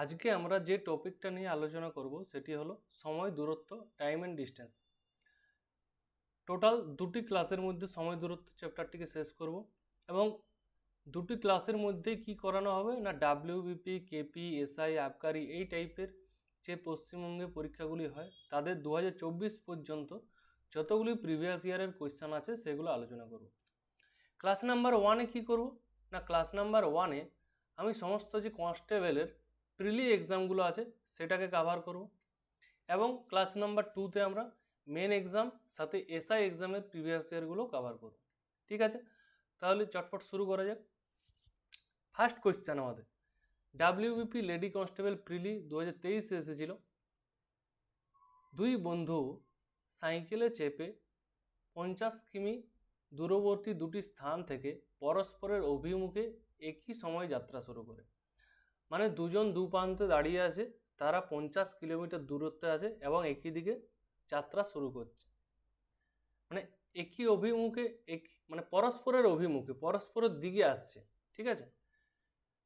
আজকে আমরা যে টপিকটা নিয়ে আলোচনা করব সেটি হলো সময় দূরত্ব, টাইম অ্যান্ড ডিস্টেন্স। টোটাল দুটি ক্লাসের মধ্যে সময় দূরত্ব চ্যাপ্টারটিকে শেষ করব এবং দুটি ক্লাসের মধ্যে কি করানো হবে না ডাব্লিউবিপি, কেপি, এসআই, আবকারি এই টাইপের যে পশ্চিমবঙ্গে পরীক্ষাগুলি হয় তাদের 2024 পর্যন্ত যতগুলি প্রিভিয়াস ইয়ারের কোয়েশ্চান আছে সেগুলো আলোচনা করব। ক্লাস নাম্বার ওয়ানে কী করব না ক্লাস নাম্বার ওয়ানে আমি সমস্ত যে কনস্টেবলের প্রিলি এক্সামগুলো আছে সেটাকে কভার করব এবং ক্লাস নাম্বার টুতে আমরা মেন এক্সাম সাথে এসআই এক্সামের প্রিভিয়াস ইয়ারগুলো কভার করব। ঠিক আছে, তাহলে চটপট শুরু করা যাক। ফার্স্ট কোয়েশ্চেন আমাদের ডাব্লিউবিপি লেডি কনস্টেবল প্রিলি 2023 এসেছিল। দুই বন্ধু সাইকেলে চেপে 50 কিমি দূরবর্তী দুটি স্থান থেকে পরস্পরের অভিমুখে একই সময় যাত্রা শুরু করে। মানে দুজন দু প্রান্তে দাঁড়িয়ে আছে, তারা 50 কিলোমিটার দূরত্বে আছে এবং একই দিকে যাত্রা শুরু করছে। মানে একই অভিমুখে মানে পরস্পরের অভিমুখে পরস্পরের দিকে আসছে। ঠিক আছে,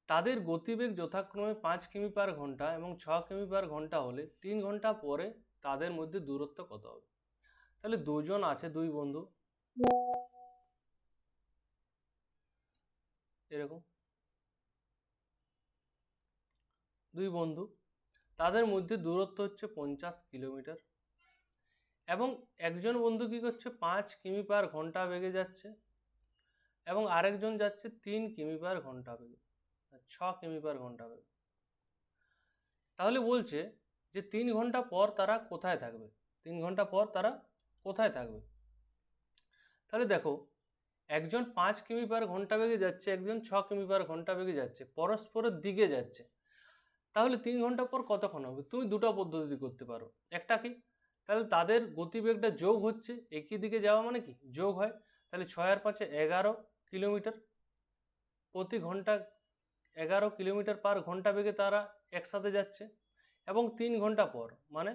তাদের গতিবেগ যথাক্রমে 5 কিমি পার ঘন্টা এবং 6 কিমি পার ঘন্টা হলে 3 ঘন্টা পরে তাদের মধ্যে দূরত্ব কত হবে? তাহলে দুজন আছে, দুই বন্ধু এরকম দুই বন্ধু, তাদের মধ্যে দূরত্ব হচ্ছে 50 কিলোমিটার এবং একজন বন্ধু কী করছে 5 কিমি পার ঘন্টা বেগে যাচ্ছে এবং আরেকজন যাচ্ছে 3 কিমি পার ঘন্টা বেগে, 6 কিমি পার ঘন্টা বেগে। তাহলে বলছে যে 3 ঘন্টা পর তারা কোথায় থাকবে? 3 ঘন্টা পর তারা কোথায় থাকবে? তাহলে দেখো, একজন 5 কিমি পার ঘন্টা বেগে যাচ্ছে, একজন 6 কিমি পার ঘন্টা বেগে যাচ্ছে, পরস্পরের দিকে যাচ্ছে। তাহলে 3 ঘন্টা পর কতক্ষণ হবে? তুমি দুটো পদ্ধতি করতে পারো। একটা কি, তাহলে তাদের গতিবেগটা যোগ হচ্ছে, একই দিকে যাওয়া মানে কি যোগ হয়, তাহলে 6 আর 5 11 কিলোমিটার প্রতি ঘন্টা, 11 কিলোমিটার পার ঘন্টা বেগে তারা একসাথে যাচ্ছে এবং 3 ঘন্টা পর মানে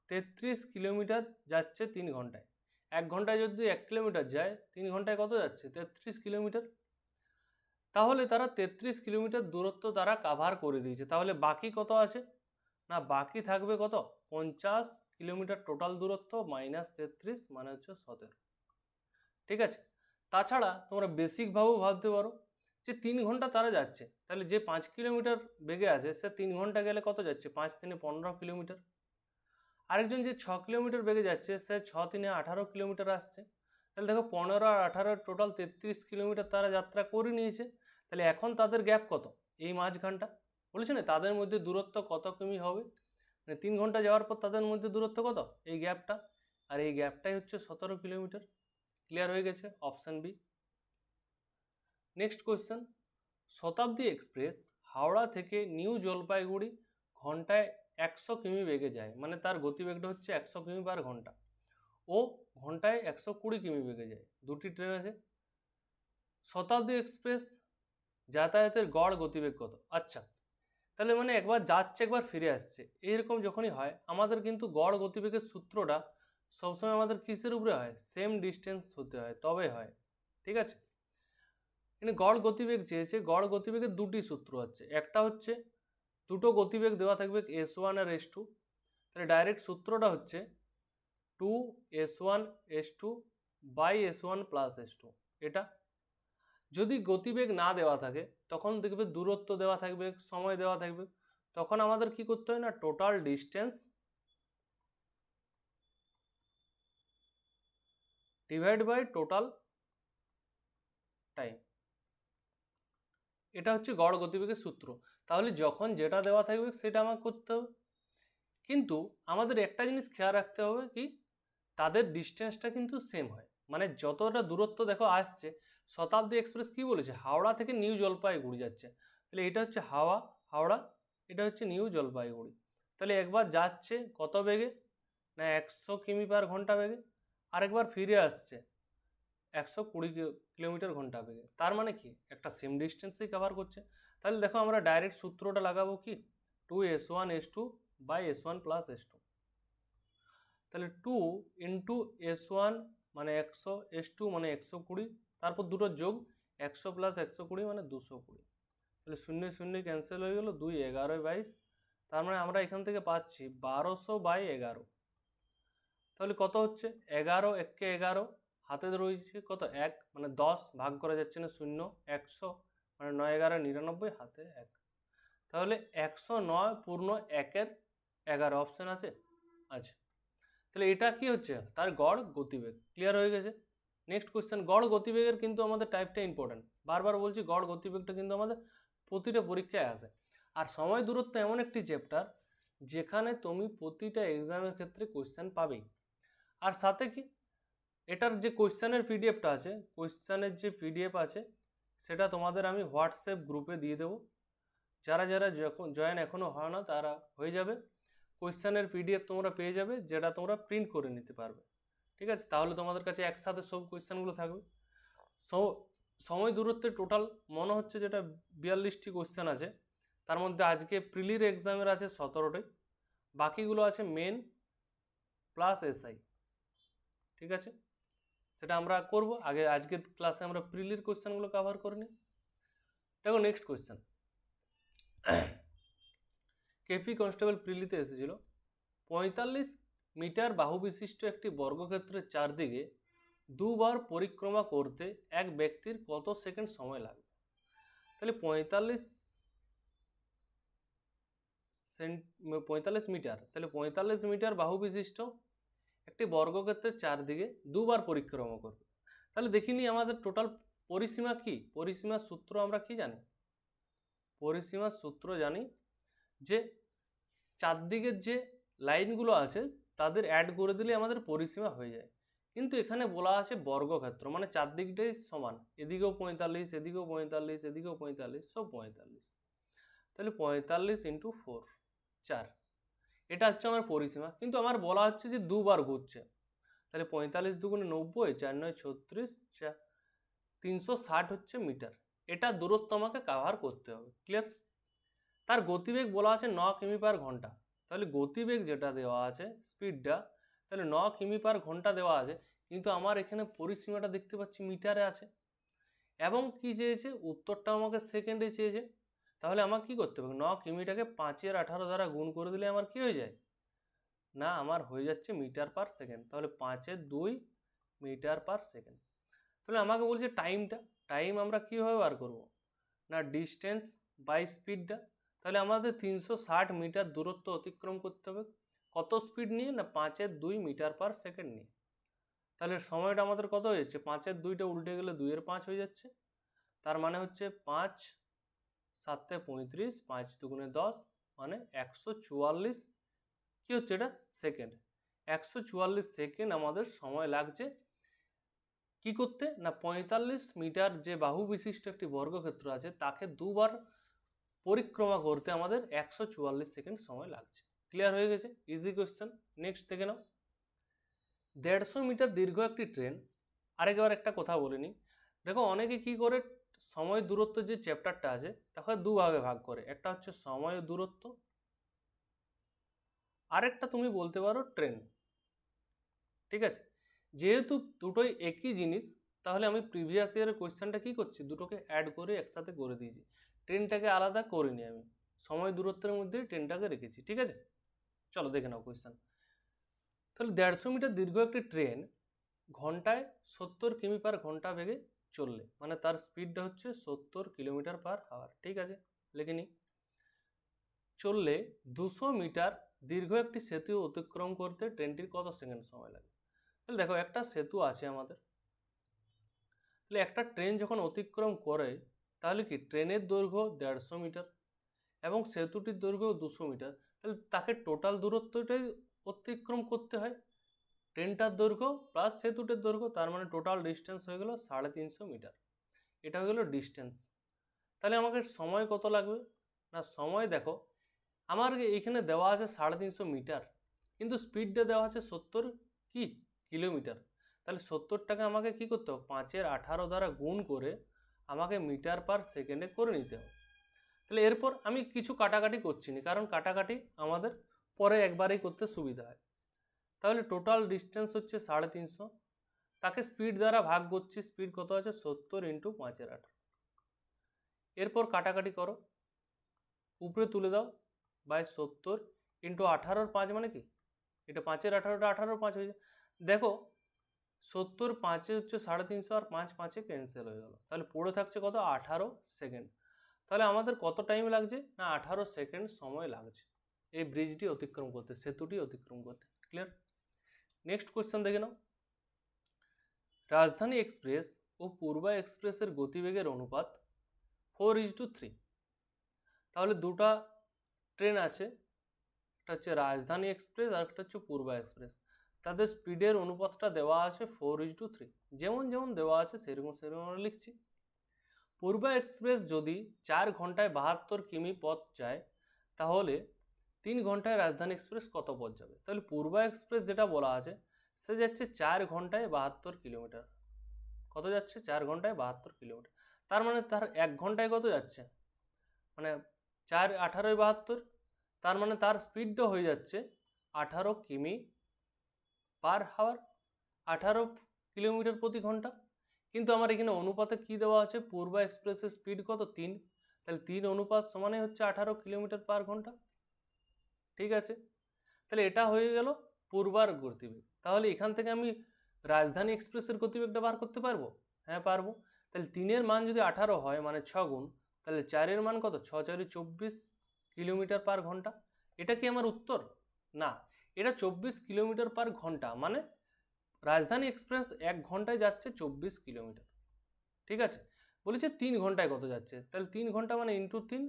33 কিলোমিটার যাচ্ছে 3 ঘন্টায়। 1 ঘন্টায় যদি 1 কিলোমিটার যায়, 3 ঘন্টায় কত যাচ্ছে? 33 কিলোমিটার। তাহলে তারা 33 কিলোমিটার দূরত্ব তারা কাভার করে দিয়েছে। তাহলে বাকি কত আছে না বাকি থাকবে কত? 50 কিলোমিটার টোটাল দূরত্ব মাইনাস 33 মানে হচ্ছে 17। ঠিক আছে, তাছাড়া তোমরা বেসিকভাবেও ভাবতে পারো যে 3 ঘন্টা তারা যাচ্ছে, তাহলে যে 5 কিলোমিটার বেগে আছে সে 3 ঘন্টা গেলে কত যাচ্ছে? 5 3 15 কিলোমিটার। আরেকজন যে 6 কিলোমিটার বেগে যাচ্ছে সে 6 3 18 কিলোমিটার আসছে। তাহলে দেখো 15 আর 18 টোটাল 33 কিলোমিটার তারা যাত্রা করে নিয়েছে। তাহলে এখন তাদের গ্যাপ কত? এই মাঝখানটা বলেছে না তাদের মধ্যে দূরত্ব কত কিমি হবে, মানে 3 ঘন্টা যাওয়ার পর তাদের মধ্যে দূরত্ব কত? এই গ্যাপটা, আর এই গ্যাপটাই হচ্ছে 17 কিলোমিটার। ক্লিয়ার হয়ে গেছে, অপশান বি। নেক্সট কোয়েশ্চেন, শতাব্দী এক্সপ্রেস হাওড়া থেকে নিউ জলপাইগুড়ি ঘন্টায় 100 কিমি বেগে যায়, মানে তার গতিবেগটা হচ্ছে 100 কিমি পার ঘন্টা, ও ঘন্টায় 120 কিমি বেগে যায়। দুটি ট্রেন আছে। শতাব্দী এক্সপ্রেস যাতায়াতের গড় গতিবেগ কত? আচ্ছা, তাহলে মানে একবার যাচ্ছে একবার ফিরে আসছে, এইরকম যখনই হয় আমাদের কিন্তু গড় গতিবেগের সূত্রটা সবসময় আমাদের কিসের উপরে হয়? সেম ডিস্টেন্স হতে হয়, তবে হয়। ঠিক আছে, এখানে গড় গতিবেগ চেয়েছে। গড় গতিবেগের দুটি সূত্র আছে, একটা হচ্ছে দুটো গতিবেগ দেওয়া থাকবে S1 আর S2, তাহলে ডাইরেক্ট সূত্রটা হচ্ছে 2S1 S2 by S1 plus S2। এটা যদি গতিবেগ না দেওয়া থাকে তখন দেখবে দূরত্ব দেওয়া থাকবে, সময় দেওয়া থাকবে, তখন আমাদের কি করতে হয় না total distance divide by total time. এটা হচ্ছে গড় গতিবেগের সূত্র। তাহলে যখন যেটা দেওয়া থাকবে সেটা আমাকে করতে হবে, কিন্তু আমাদের একটা জিনিস খেয়াল রাখতে হবে কি, তাদের ডিস্টেন্সটা কিন্তু সেম হয়, মানে যতটা দূরত্ব দেখো আসছে। শতাব্দী এক্সপ্রেস কি বলেছে? হাওড়া থেকে নিউ জলপাইগুড়ি যাচ্ছে, তাহলে এটা হচ্ছে হাওড়া, এটা হচ্ছে নিউ জলপাইগুড়ি। তাহলে একবার যাচ্ছে কত বেগে না 100 কিমি পার ঘন্টা বেগে, আরেকবার ফিরে আসছে 120 কিলোমিটার ঘন্টা বেগে। তার মানে কি একটা সেম ডিস্টেন্সই কভার করছে। তাহলে দেখো আমরা ডাইরেক্ট সূত্রটা লাগাবো কি, 2S1 S2 by S1 plus S2। তাহলে 2 ইন্টু S1 মানে 100, S2 মানে 120, তারপর দুটো যোগ 100 প্লাস 120 মানে 220। তাহলে 0 0 ক্যান্সেল হয়ে গেল, 2 11 22 তার মানে আমরা এখান থেকে পাচ্ছি 1200/11। তাহলে কত হচ্ছে 11, 1 কে 11, হাতে রয়েছে কত 1, মানে 10 ভাগ করা যাচ্ছে না 0, 100 মানে 9 11 99, হাতে 1। তাহলে 109 পূর্ণ 1-এর 11 অপশান আছে। আচ্ছা, তাহলে এটা কি হচ্ছে তার গড় গতিবেগ। ক্লিয়ার হয়ে গেছে। নেক্সট কোয়েশ্চেন, গড় গতিবেগের কিন্তু আমাদের টাইপটা ইম্পর্টেন্ট। বারবার বলছি গড় গতিবেগটা কিন্তু আমাদের প্রতিটা পরীক্ষায় আসে। আর সময় দূরত্ব এমন একটি চ্যাপ্টার যেখানে তুমি প্রতিটা এক্সামের ক্ষেত্রে কোয়েশ্চেন পাবেই। আর সাথে কি এটার যে কোয়েশ্চেনের পিডিএফটা আছে, কোয়েশ্চেনের যে পিডিএফ আছে সেটা তোমাদের আমি হোয়াটসঅ্যাপ গ্রুপে দিয়ে দেবো। যারা যারা জয়েন এখনও হয় না তারা হয়ে যাবে। কোয়েশ্চেনের পিডিএফ তোমরা পেয়ে যাবে, যেটা তোমরা প্রিন্ট করে নিতে পারবে। ঠিক আছে, তাহলে তোমাদের কাছে একসাথে সব কোয়েশ্চেনগুলো থাকবে। সময় দূরত্বের টোটাল মনে হচ্ছে যেটা 42টি কোয়েশ্চেন আছে, তার মধ্যে আজকে প্রিলির এক্সামের আছে 17টি, বাকিগুলো আছে মেন প্লাস এসআই। ঠিক আছে, সেটা আমরা করব আগে। আজকের ক্লাসে আমরা প্রিলির কোয়েশ্চেনগুলো কভার করে নিই। দেখো নেক্সট কোয়েশ্চেন, কেপি কনস্টেবল প্রিলিতে এসেছিল 45 মিটার বাহু বিশিষ্ট একটি বর্গক্ষেত্রের চারদিকে দুবার পরিক্রমা করতে এক ব্যক্তির কত সেকেন্ড সময় লাগবে। তাহলে 45 মিটার, তাহলে 45 মিটার বাহু বিশিষ্ট একটি বর্গক্ষেত্রের চারদিকে দুবার পরিক্রমা করবে। তাহলে দেখিনি আমাদের টোটাল পরিসীমা কি, পরিসীমার সূত্র আমরা কি জানি, পরিসীমার সূত্র জানি যে চারদিকের যে লাইনগুলো আছে তাদের অ্যাড করে দিলে আমাদের পরিসীমা হয়ে যায়। কিন্তু এখানে বলা আছে বর্গক্ষেত্র, মানে চারদিকটাই সমান, এদিকেও 45, এদিকেও 45, এদিকেও 45, সব 45। তাহলে 45 × 4, 4, এটা হচ্ছে আমার পরিসীমা। কিন্তু আমার বলা হচ্ছে যে দুবার ঘুরছে, তাহলে 45 দুগুণে 90, 4 9 36, 360 হচ্ছে মিটার। এটা দূরত্ব আমাকে কাভার করতে হবে। ক্লিয়ার। তার গতিবেগ বলা আছে 9 কিমি/ঘন্টা। তাহলে গতিবেগ যেটা দেওয়া আছে স্পিডটা, তাহলে 9 কিমি/ঘন্টা দেওয়া আছে, কিন্তু আমার এখানে পরিসীমাটা দেখতে পাচ্ছি মিটারে আছে, এবং কি চেয়েছে উত্তরটা আমাকে সেকেন্ডে চেয়েছে। তাহলে আমাকে কি করতে হবে, 9 কিমিটাকে 5/18 দ্বারা গুণ করে দিলে আমার কি হয়ে যায়, না আমার হয়ে যাচ্ছে মিটার/সেকেন্ড। তাহলে 5/2 মিটার/সেকেন্ড। তাহলে আমাকে বলছে টাইমটা, টাইম আমরা কীভাবে বার করব, না ডিস্টেন্স বাই স্পিডটা। তাহলে আমাদের 360 মিটার দূরত্ব অতিক্রম করতে হবে, কত স্পিড নিয়ে, না 5/2 মিটার/সেকেন্ড নিয়ে। তাহলে সময়টা আমাদের কত হয়ে যাচ্ছে, 5/2টা উল্টে গেলে 2/5 হয়ে যাচ্ছে। তার মানে হচ্ছে 5 7 35, 5 দুগুণে 10, মানে 144 কি হচ্ছে এটা সেকেন্ড। 144 সেকেন্ড আমাদের সময় লাগছে কি করতে, না 45 মিটার যে বাহু বিশিষ্ট একটি বর্গক্ষেত্র আছে তাকে দুবার পরিক্রমা করতে আমাদের 144 সেকেন্ড সময় লাগছে। ক্লিয়ার হয়ে গেছে, ইজি কোয়েশ্চেন। নেক্সট থেকে নাও, 150 মিটার দীর্ঘ একটি ট্রেন। আরেকবার একটা কথা বলে নিই, দেখো অনেকে কি করে সময় দূরত্ব যে চ্যাপ্টারটা আছে তাকে দুভাগে ভাগ করে, একটা হচ্ছে সময় ও দূরত্ব, আরেকটা তুমি বলতে পারো ট্রেন। ঠিক আছে, যেহেতু দুটোই একই জিনিস তাহলে আমি প্রিভিয়াস ইয়ারের কোয়েশ্চেনটা কী করছি, দুটোকে অ্যাড করে একসাথে করে দিয়েছি, ট্রেনটাকে আলাদা করিনি আমি, সময় দূরত্বের মধ্যেই ট্রেনটাকে রেখেছি। ঠিক আছে, চলো দেখে নাও কোয়েশ্চেন। তাহলে 150 মিটার দীর্ঘ একটি ট্রেন ঘন্টায় 70 কিমি/ঘন্টা বেগে চললে, মানে তার স্পিডটা হচ্ছে 70 কিলোমিটার/আওয়ার। ঠিক আছে, লিখে নিই। চললে 200 মিটার দীর্ঘ একটি সেতু অতিক্রম করতে ট্রেনটির কত সেকেন্ড সময় লাগে। তাহলে দেখো একটা সেতু আছে আমাদের, তাহলে একটা ট্রেন যখন অতিক্রম করে তাহলে কি ট্রেনের দৈর্ঘ্য 150 মিটার এবং সেতুটির দৈর্ঘ্য 200 মিটার, তাহলে তাকে টোটাল দূরত্বটাই অতিক্রম করতে হয়, ট্রেনটার দৈর্ঘ্য প্লাস সেতুটির দৈর্ঘ্য, তার মানে টোটাল ডিস্টেন্স হয়ে গেল 350 মিটার। এটা হয়ে গেল ডিস্টেন্স। তাহলে আমাকে সময় কত লাগবে, না সময় দেখো আমার এইখানে দেওয়া আছে 350 মিটার, কিন্তু স্পিডটা দেওয়া আছে 70 কি কিলোমিটার। তাহলে 70টাকে আমাকে কি করতে হবে, 5/18 দ্বারা গুণ করে আমাকে মিটার/সেকেন্ডে করে নিতে হবে। তাহলে এরপর আমি কিছু কাটাকাটি করছি না, কারণ কাটাকাটি আমাদের পরে একবারেই করতে সুবিধা হয়। তাহলে টোটাল ডিস্টেন্স হচ্ছে 350, তাকে স্পিড দ্বারা ভাগ করছি, স্পিড কত আছে 70 × 5/18। এরপর কাটাকাটি করো, উপরে তুলে দাও, বাই 70 ইন্টু 18-র 5 মানে কি, এটা 5-এর 18টা 18-র 5 হয়ে যায়। দেখো 70 5-এ হচ্ছে 350 আর 5 5-এ ক্যান্সেল হয়ে গেল, তাহলে পড়ে থাকছে কত, 18 সেকেন্ড। তাহলে আমাদের কত টাইম লাগছে না 18 সেকেন্ড সময় লাগছে এই ব্রিজটি অতিক্রম করতে, সেতুটি অতিক্রম করতে। ক্লিয়ার? নেক্সট কোয়েশ্চেন দেখে নাও। রাজধানী এক্সপ্রেস ও পূর্বা এক্সপ্রেসের গতিবেগের অনুপাত 4:3। তাহলে দুটা ট্রেন আছে, একটা হচ্ছে রাজধানী এক্সপ্রেস আর একটা হচ্ছে পূর্বা এক্সপ্রেস, তাদের স্পিডের অনুপাতটা দেওয়া আছে 4:3। যেমন যেমন দেওয়া আছে সেরকম সেরকম আমরা লিখছি। পূর্বা এক্সপ্রেস যদি 4 ঘন্টায় 72 কিমি পথ যায়, তাহলে 3 ঘন্টায় রাজধানী এক্সপ্রেস কত পথ যাবে? তাহলে পূর্বা এক্সপ্রেস যেটা বলা আছে সে যাচ্ছে 4 ঘন্টায় 72 কিলোমিটার। কত যাচ্ছে? 4 ঘন্টায় 72 কিলোমিটার। তার মানে তার 1 ঘন্টায় কত যাচ্ছে, মানে 4 18 72, তার মানে তার স্পিডটা হয়ে যাচ্ছে 18 কিমি পার হাওয়ার, 18 কিলোমিটার প্রতি ঘন্টা। কিন্তু আমার এখানে অনুপাতে কি দেওয়া আছে, পূর্বা এক্সপ্রেসের স্পিড কত, 3, তাহলে 3 অনুপাত সমানে হচ্ছে 18 কিলোমিটার পার ঘন্টা। ঠিক আছে, তাহলে এটা হয়ে গেল পূর্বার গতিবেগ। তাহলে এখান থেকে আমি রাজধানী এক্সপ্রেসের গতিবেগটা বার করতে পারবো? হ্যাঁ পারবো। তাহলে 3-এর মান যদি 18 হয় মানে 6 গুণ, তাহলে 4-এর মান কত, 6 4 24 কিলোমিটার পার ঘন্টা। এটা কি আমার উত্তর? না, এটা 24 কিলোমিটার পার ঘন্টা, মানে রাজধানী এক্সপ্রেস 1 ঘন্টায় যাচ্ছে 24 কিলোমিটার। ঠিক আছে, বলেছে 3 ঘন্টায় কত যাচ্ছে, তাহলে 3 ঘন্টা মানে ইন্টু 3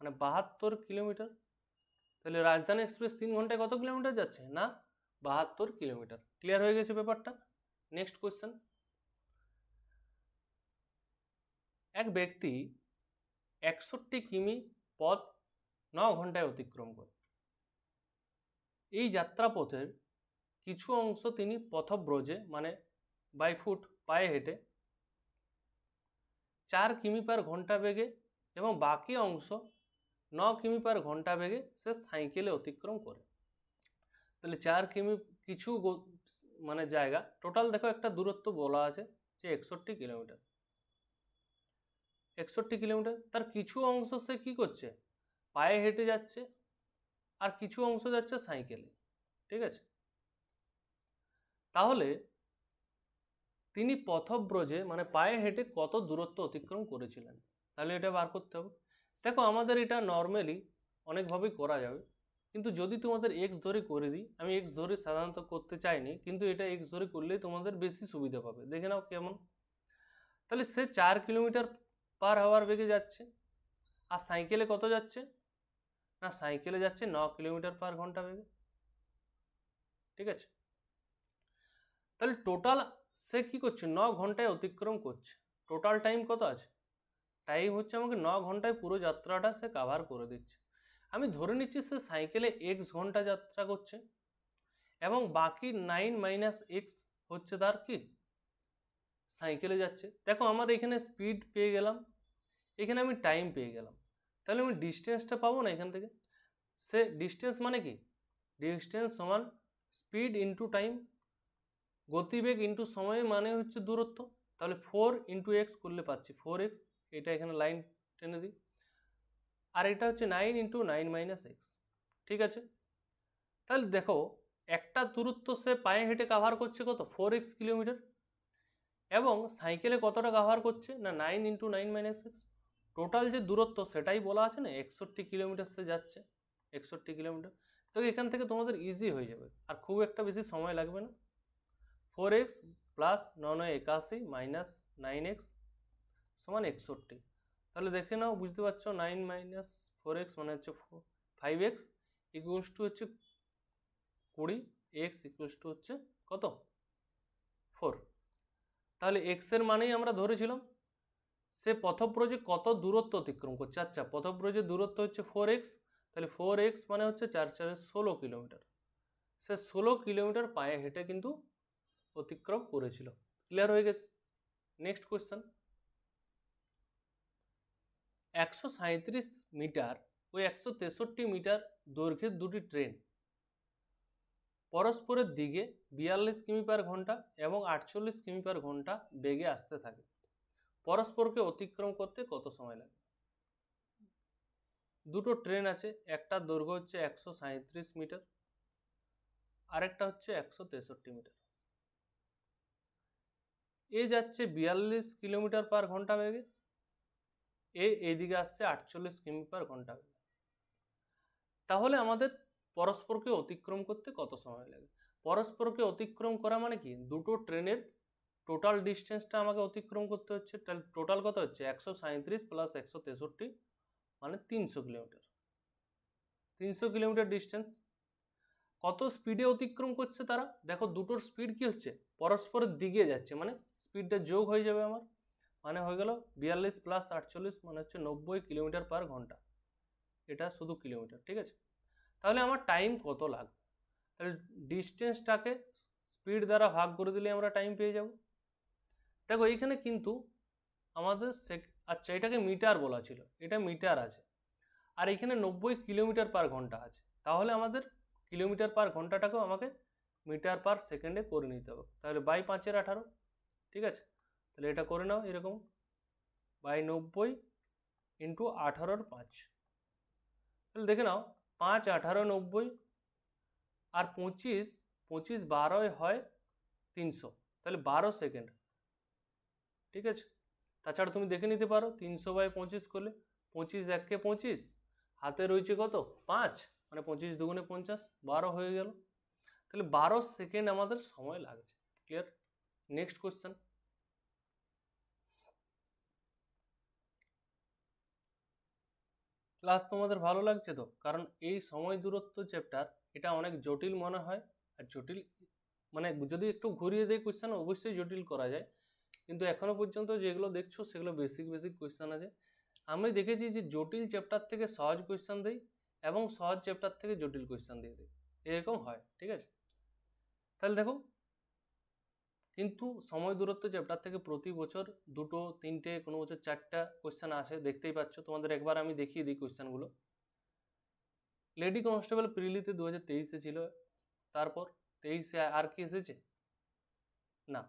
মানে 72 কিলোমিটার। তাহলে রাজধানী এক্সপ্রেস 3 ঘন্টায় কত কিলোমিটার যাচ্ছে না 72 কিলোমিটার। ক্লিয়ার হয়ে গেছে ব্যাপারটা? Next question. এক ব্যক্তি 61 কিমি পথ 9 ঘন্টায় অতিক্রম করে। এই যাত্রাপথের কিছু অংশ তিনি পথব্রজে মানে বাই ফুট পায়ে হেঁটে 4 কিমি পার ঘন্টা বেগে এবং বাকি অংশ 9 কিমি পার ঘন্টা বেগে সে সাইকেলে অতিক্রম করে। তাহলে 4 কিমি কিছু মানে জায়গা টোটাল দেখো একটা দূরত্ব বলা আছে যে 61 কিলোমিটার। 61 কিলোমিটার, তার কিছু অংশ সে কি করছে, পায়ে হেঁটে যাচ্ছে, আর কিছু অংশ যাচ্ছে সাইকেলে। ঠিক আছে, তাহলে তিনি পথব্রজে মানে পায়ে হেঁটে কত দূরত্ব অতিক্রম করেছিলেন, তাহলে এটা বার করতে হবে। দেখো আমাদের এটা নর্মালি অনেকভাবেই করা যাবে, কিন্তু যদি তোমাদের এক্স ধরে করে দিই, আমি এক্স ধরে সাধারণত করতে চাইনি, কিন্তু এটা এক্স ধরে করলেই তোমাদের বেশি সুবিধা পাবে। দেখে নাও কেমন। তাহলে সে 4 কিলোমিটার পার আওয়ার বেগে যাচ্ছে, আর সাইকেলে কত যাচ্ছে না সাইকেলে যাচ্ছে 9 কিলোমিটার পার ঘন্টা বেগে। ঠিক আছে, তাহলে টোটাল সে কি করছে, 9 ঘন্টায় অতিক্রম করছে। টোটাল টাইম কত আছে, টাইম হচ্ছে আমাকে 9 ঘন্টায় পুরো যাত্রাটা সে কাভার করে দিচ্ছে। আমি ধরে নিচ্ছি সে সাইকেলে এক্স ঘন্টা যাত্রা করছে এবং বাকি 9 মাইনাস এক্স হচ্ছে তার কি সাইকেলে যাচ্ছে। দেখো আমার এখানে স্পিড পেয়ে গেলাম, এখানে আমি টাইম পেয়ে গেলাম, তাহলে আমি ডিস্টেন্সটা পাবো না এখান থেকে। সে ডিস্টেন্স মানে কি, ডিস্টেন্স সমান স্পিড ইন্টু টাইম, গতিবেগ ইন্টু সময় মানে হচ্ছে দূরত্ব। তাহলে 4 ইন্টু এক্স করলে পাচ্ছি 4x, এটা এখানে লাইন টেনে দিই, আর এটা হচ্ছে 9 ইন্টু 9 মাইনাস এক্স। ঠিক আছে, তাহলে দেখো একটা দূরত্ব সে পায়ে হেঁটে কাভার করছে কত, 4x কিলোমিটার, এবং সাইকেলে কতটা কাভার করছে না 9 ইন্টু 9 মাইনাস এক্স। টোটাল যে দূরত্ব সেটাই বলা আছে না 61 কিলোমিটার সে যাচ্ছে, 61 কিলোমিটার। তো এখান থেকে তোমাদের ইজি হয়ে যাবে, আর খুব একটা বেশি সময় লাগবে না। 4x প্লাস 981 মাইনাস 9x সমান 61। তাহলে দেখে নাও, বুঝতে পারছো 9 মাইনাস 4x মানে হচ্ছে 5x ইকুয়ালস টু হচ্ছে 20, x ইকুয়ালস টু হচ্ছে কত 4। তাহলে x এর মানেই আমরা ধরেছিলাম সে পথব্রজে কত দূরত্ব অতিক্রম করছে। আচ্ছা, পথব্রজের দূরত্ব হচ্ছে 4x, তাহলে 4x মানে হচ্ছে 4 4 16 কিলোমিটার। সে 16 কিলোমিটার পায়ে হেঁটে কিন্তু অতিক্রম করেছিল। ক্লিয়ার হয়ে গেছে? Next question. 137 মিটার ও 163 মিটার দৈর্ঘ্যের দুটি ট্রেন পরস্পরের দিকে 42 কিমি পার ঘন্টা এবং 48 কিমি পার ঘন্টা বেগে আসতে থাকে। পরস্পরকে অতিক্রম করতে কত সময় লাগে? দুটো ট্রেন আছে, একটার দৈর্ঘ্য হচ্ছে 137 মিটার, আরেকটা হচ্ছে 163 মিটার। এ যাচ্ছে 42 কিলোমিটার পার ঘন্টা বেগে, এইদিকে আসছে 48 কিমি পার ঘন্টা বেগে। তাহলে আমাদের পরস্পরকে অতিক্রম করতে কত সময় লাগে? পরস্পরকে অতিক্রম করা মানে কি, দুটো ট্রেনের টোটাল ডিস্টেন্সটা আমাকে অতিক্রম করতে হচ্ছে। তাহলে টোটাল কত হচ্ছে 137 প্লাস 163 মানে 300 কিলোমিটার। 300 kilometre distance. কত স্পিডে অতিক্রম করছে তারা? দেখো দুটোর স্পিড কি হচ্ছে, পরস্পরের দিকে যাচ্ছে, মানে স্পিডটা যোগ হয়ে যাবে আমার, মানে হয়ে গেল 42 প্লাস 48 মানে হচ্ছে 90 কিলোমিটার পার ঘন্টা। এটা শুধু কিলোমিটার, ঠিক আছে। তাহলে আমার টাইম কত লাগবে? তাহলে ডিস্টেন্সটাকে স্পিড দ্বারা ভাগ করে দিলে আমরা টাইম পেয়ে যাব। দেখো এইখানে কিন্তু আমাদের আচ্ছা এটাকে মিটার বলা ছিল, এটা মিটার আছে, আর এখানে 90 কিলোমিটার পার ঘন্টা আছে। তাহলে আমাদের কিলোমিটার পার ঘন্টাটাকেও আমাকে মিটার পার সেকেন্ডে করে নিতে হবে। তাহলে বাই 5 এর 18, ঠিক আছে। তাহলে এটা করে নাও এরকম, বাই 90 ইন্টু 18 5। তাহলে দেখে নাও 5 18 90 আর 25 25 12 হয় 300, তাহলে 12 সেকেন্ড, ঠিক আছে। তাছাড়া তুমি দেখে নিতে পারো 300 বাই 25 করলে 25 1 25, হাতে রয়েছে কত 5, মানে 25 দুগুণে 50, 12 হয়ে গেল। তাহলে 12 সেকেন্ড আমাদের সময় লাগছে। ক্লিয়ার? Next question. ক্লাস তোমাদের ভালো লাগছে তো? কারণ এই সময় দূরত্ব চ্যাপ্টার এটা অনেক জটিল মনে হয়, আর জটিল মানে যদি একটু ঘুরিয়ে দেয় কোশ্চেন অবশ্যই জটিল করা যায়, কিন্তু এখনো পর্যন্ত যেগুলো দেখছো সেগুলো বেসিক বেসিক কোশ্চেন আছে। আমি দেখেছি যে জটিল চ্যাপ্টার থেকে সহজ কোশ্চেন দেই এবং সহজ চ্যাপ্টার থেকে জটিল কোশ্চেন দিয়ে দিই, এরকম হয়, ঠিক আছে। তাহলে দেখো, কিন্তু সময় দূরত্ব চ্যাপ্টার থেকে প্রতি বছর 2টো 3টে কোনো বছর 4টা কোশ্চেন আসে, দেখতেই পাচ্ছ। তোমাদের একবার আমি দেখিয়ে দিই কোশ্চেনগুলো। লেডি কনস্টেবল প্রিলিতে 2023-এ ছিল, তারপর 23-এ আর কি এসেছে না।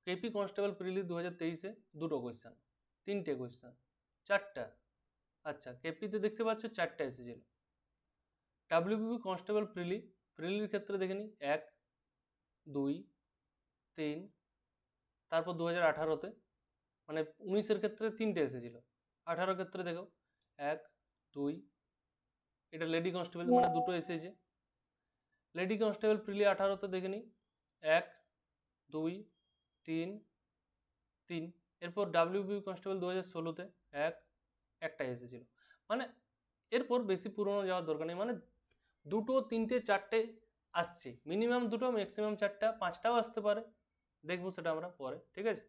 কেপি কনস্টেবল প্রিলি 2023-এ 2টো কোশ্চেন, 3টে কোশ্চেন, 4টা, আচ্ছা কেপিতে দেখতে পাচ্ছ 4টা এসেছিল। ডাব্লিউবিপি কনস্টেবল প্রিলির ক্ষেত্রে দেখে নিই 1 2 3, তারপর 2018-তে মানে 19-এর ক্ষেত্রে 3টে এসেছিল, 18-র ক্ষেত্রে দেখো 1 2, এটা লেডি কনস্টেবল মানে 2টো এসেছে। লেডি কনস্টেবল প্রিলি 18-তে দেখে নিই 1 2 3 3, এরপর ডাব্লিউবি কনস্টেবল 2016-তে একটা এসেছিল। মানে এরপর বেশি পুরনো যাওয়ার দরকার নেই, মানে 2টো 3টে 4টে আসছে, মিনিমাম 2টো ম্যাক্সিমাম 4টা 5টাও আসতে পারে, দেখবো সেটা আমরা পরে, ঠিক আছে।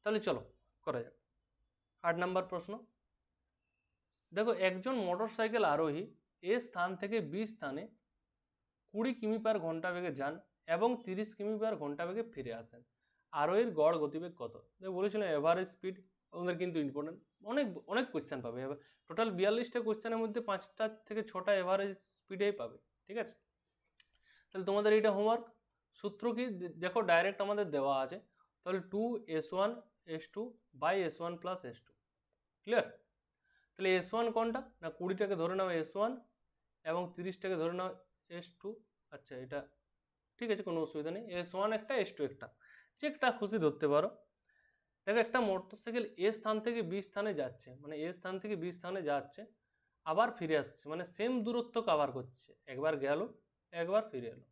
তাহলে চলো করা যাক 8 নাম্বার প্রশ্ন। দেখো একজন মোটর সাইকেল আরোহী এ স্থান থেকে বি স্থানে 20 কিমি পার ঘন্টা বেগে যান এবং 30 কিমি পার ঘন্টা বেগে ফিরে আসেন, আরোহীর গড় গতিবেগ কত? বলেছিলাম এভারেজ স্পিড, আমাদের কিন্তু ইম্পর্টেন্ট, অনেক অনেক কোয়েশ্চেন পাবে। টোটাল 42টা কোয়েশ্চেনের মধ্যে 5টা থেকে 6টা এভারেজ স্পিডেই পাবে, ঠিক আছে। তাহলে তোমাদের এটা হোমওয়ার্ক। সূত্র কি দেখো, ডাইরেক্ট আমাদের দেওয়া আছে, তাহলে 2s1 s2 by s1 plus s2। Clear? তাহলে s1 কোনটা না, 20টাকে ধরে নাও s1 এবং 30টাকে ধরে নাও s2। আচ্ছা এটা ঠিক আছে, কোনো অসুবিধা নেই, s1 একটা s2 একটা, যে একটা খুশি ধরতে পারো। দেখো একটা মোটরসাইকেল এ স্থান থেকে বি স্থানে যাচ্ছে, মানে এ স্থান থেকে বি স্থানে যাচ্ছে আবার ফিরে আসছে, মানে সেম দূরত্ব কভার করছে, একবার গেল একবার ফিরে এলো।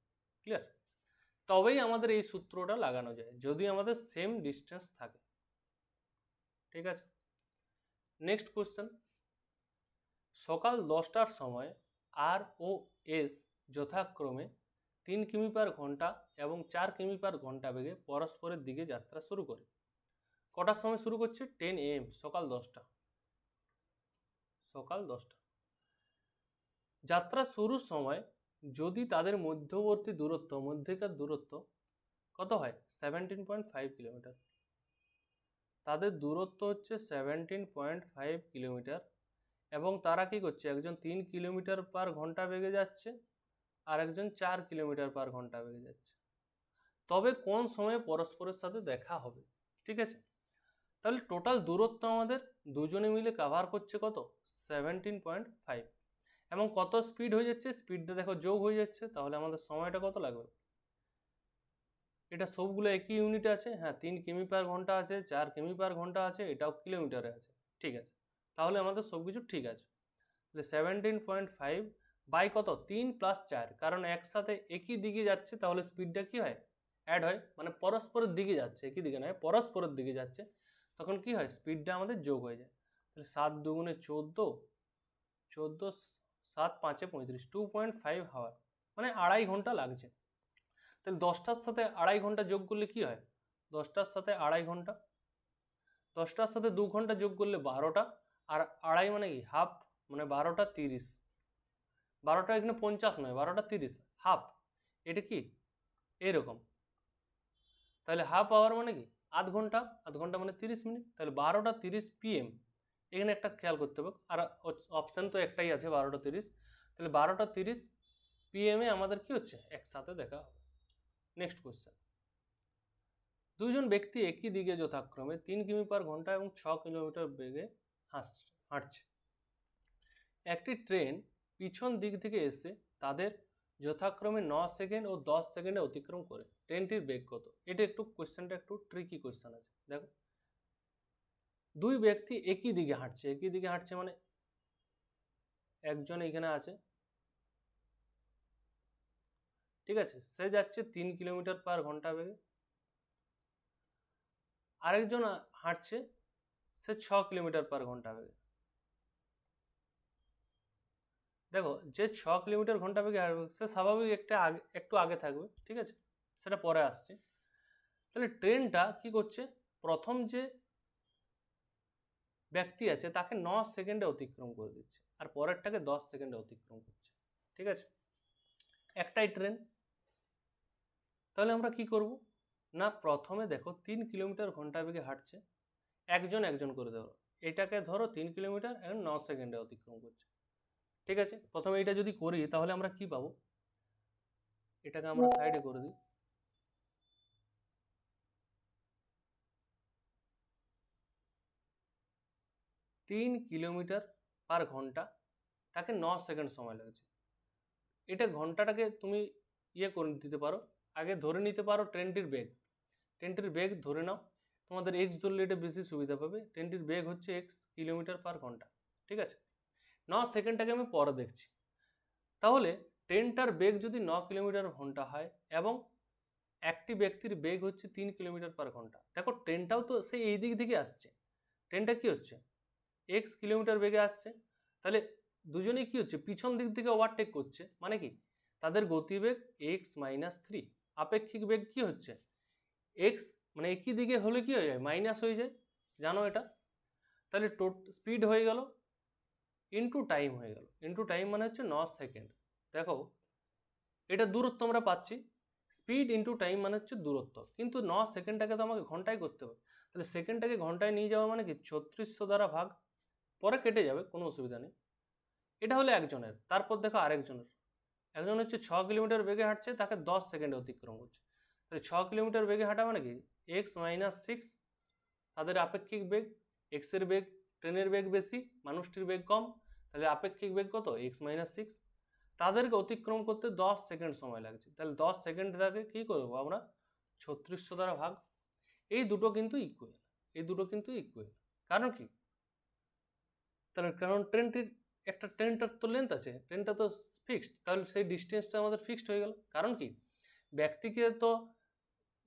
ক্লিয়ার? তবেই আমাদের এই সূত্রটা লাগানো যায়, যদি আমাদের সেম ডিস্টেন্স থাকে, ঠিক আছে। Next question. সকাল 10টার সময় আর ও এস যথাক্রমে 3 কিমি পার ঘন্টা এবং 4 কিমি পার ঘন্টা বেগে পরস্পরের দিকে যাত্রা শুরু করে। কটার সময় শুরু করছে? 10 AM, সকাল 10টা, সকাল 10টা। যাত্রা শুরুর সময় যদি তাদের মধ্যেকার দূরত্ব কত হয়? 17.5 কিলোমিটার। তাদের দূরত্ব হচ্ছে 17.5 কিলোমিটার এবং তারা কি করছে? একজন 3 কিলোমিটার পার ঘন্টা বেগে যাচ্ছে আর একজন 4 কিলোমিটার পার ঘন্টা বেগে যাচ্ছে। তবে কোন সময়ে পরস্পরের সাথে দেখা হবে, ঠিক আছে। তাহলে টোটাল দূরত্ব আমাদের দুজনে মিলে কাভার করছে কত 17.5 এবং কত স্পিড হয়ে যাচ্ছে, স্পিডটা দেখো যোগ হয়ে যাচ্ছে, তাহলে আমাদের সময়টা কত লাগবে? এটা সবগুলো একই ইউনিটে আছে, হ্যাঁ 3 কিমি পার ঘন্টা আছে, 4 কিমি পার ঘন্টা আছে, এটাও কিলোমিটারে আছে, ঠিক আছে। তাহলে আমাদের সব কিছু ঠিক আছে। তাহলে 17.5 বাই কত 3 + 4, কারণ একসাথে একই দিকে যাচ্ছে, তাহলে স্পিডটা কি হয় অ্যাড হয়, মানে পরস্পরের দিকে যাচ্ছে, একই দিকে নয় পরস্পরের দিকে যাচ্ছে, তখন কি হয় স্পিডটা আমাদের যোগ হয়ে যায়। তাহলে 7 দুগুণে 14, 14 7 5 35, 2.5 আওয়ার, মানে 2.5 ঘন্টা লাগছে। তাহলে 10টার সাথে 2.5 ঘন্টা যোগ করলে কি হয়, 10টার সাথে 2.5 ঘন্টা, 10টার সাথে 2 ঘন্টা যোগ করলে 12টা, আর 2.5 মানে কি হাফ, মানে 12টা 30, 12টা এখানে 50 নয়, 12টা 30, হাফ, এটা কি এইরকম। তাহলে হাফ আওয়ার মানে কি আধ ঘন্টা, আধ ঘন্টা মানে 30 মিনিট, তাহলে 12টা 30 PM। এখানে একটা খেয়াল করতে হবে, আর অপশান তো একটাই আছে 12টা 30, তাহলে 12টা 30 PM আমাদের কি হচ্ছে একসাথে দেখা হবে। নেক্সট কোয়েশ্চেন, দুজন ব্যক্তি একই দিকে যথাক্রমে 3 কিমি পার ঘন্টা এবং 6 কিলোমিটার বেগে হাঁটছে। একটি ট্রেন পিছন দিক থেকে এসে তাদের যথাক্রমে 9 সেকেন্ড ও 10 সেকেন্ডে অতিক্রম করে, ট্রেনটির বেগ কত? এটা একটু কোয়েশ্চেনটা একটু ট্রিকি কোয়েশ্চেন আছে। দেখো, দুই ব্যক্তি একই দিকে হাঁটছে, একই দিকে হাঁটছে মানে একজন এখানে আছে, ঠিক আছে, সে যাচ্ছে 3 কিলোমিটার পার ঘন্টা বেগে, আরেকজন হাঁটছে সে 6 কিলোমিটার পার ঘন্টা বেগে। দেখো, যে 6 কিলোমিটার ঘন্টা বেগে হাঁটবে সে স্বাভাবিক একটু আগে থাকবে, ঠিক আছে, সেটা পরে আসছে। তাহলে ট্রেনটা কি করছে, প্রথম যে ব্যক্তি আছে তাকে 9 সেকেন্ডে অতিক্রম করে দিচ্ছে, আর পরেরটাকে 10 সেকেন্ডে অতিক্রম করছে, ঠিক আছে, একটাই ট্রেন। তাহলে আমরা কি করব না, প্রথমে দেখো 3 কিলোমিটার ঘন্টা বেগে হাঁটছে, একজন একজন করে দেবো, এটাকে ধরো 3 কিলোমিটার এবং 9 সেকেন্ডে অতিক্রম করছে, ঠিক আছে। প্রথমে এটা যদি করি তাহলে আমরা কি পাবো, এটাকে আমরা সাইডে করে দিই, 3 কিলোমিটার পার ঘন্টা, তাকে 9 সেকেন্ড সময় লাগছে। এটা ঘন্টাটাকে তুমি করে দিতে পারো, আগে ধরে নিতে পারো ট্রেনটির বেগ, ট্রেনটির বেগ ধরে নাও, তোমাদের এক্স ধরলে এটা বেশি সুবিধা পাবে, ট্রেনটির বেগ হচ্ছে এক্স কিলোমিটার পার ঘন্টা, ঠিক আছে। 9 সেকেন্ডটাকে আমি পরে দেখছি। তাহলে ট্রেনটার বেগ যদি 9 কিলোমিটার ঘন্টা হয় এবং একটি ব্যক্তির বেগ হচ্ছে 3 কিলোমিটার পার ঘন্টা, দেখো ট্রেনটাও তো সেই এই দিক থেকে আসছে, ট্রেনটা কি হচ্ছে এক্স কিলোমিটার বেগে আসছে, তাহলে দুজনেই কি হচ্ছে পিছন দিক থেকে ওভারটেক করছে, মানে কি তাদের গতিবেগ x-3, আপেক্ষিক বেগ কি হচ্ছে এক্স, মানে একই দিকে হলে কি হয়ে যায় মাইনাস হয়ে যায়, জানো এটা। তাহলে স্পিড হয়ে গেল ইনটু টাইম হয়ে গেল, ইনটু টাইম মানে হচ্ছে 9 সেকেন্ড। দেখো এটা দূরত্ব আমরা পাচ্ছি, স্পিড ইনটু টাইম মানে হচ্ছে দূরত্ব, কিন্তু 9 সেকেন্ডটাকে তো আমাকে ঘন্টায় করতে হবে, তাহলে সেকেন্ডটাকে ঘন্টায় নিয়ে যাওয়া মানে কি 3600 দ্বারা ভাগ, পরে কেটে যাবে কোনো অসুবিধা নেই। এটা হলো একজনের। তারপর দেখো আরেকজনের, একজন হচ্ছে 6 কিলোমিটার বেগে হাঁটছে, তাকে 10 সেকেন্ডে অতিক্রম করছে, তাহলে 6 কিলোমিটার বেগে হাঁটা মানে কি x-6, তাদের আপেক্ষিক বেগ, এক্সের বেগ, ট্রেনের বেগ বেশি, মানুষটির বেগ কম, তাহলে আপেক্ষিক বেগ কত x-6, তাদেরকে অতিক্রম করতে 10 সেকেন্ড সময় লাগছে, তাহলে 10 সেকেন্ডটাকে কী করবো আমরা 3600 দ্বারা ভাগ। এই দুটো কিন্তু ইকুয়াল, এই দুটো কিন্তু ইকুয়াল, কারণ কি, তাহলে কারণ ট্রেনটার তো লেন্থ আছে, ট্রেনটা তো ফিক্সড, তাহলে সেই ডিস্টেন্সটা আমাদের ফিক্সড হয়ে গেল। কারণ কি,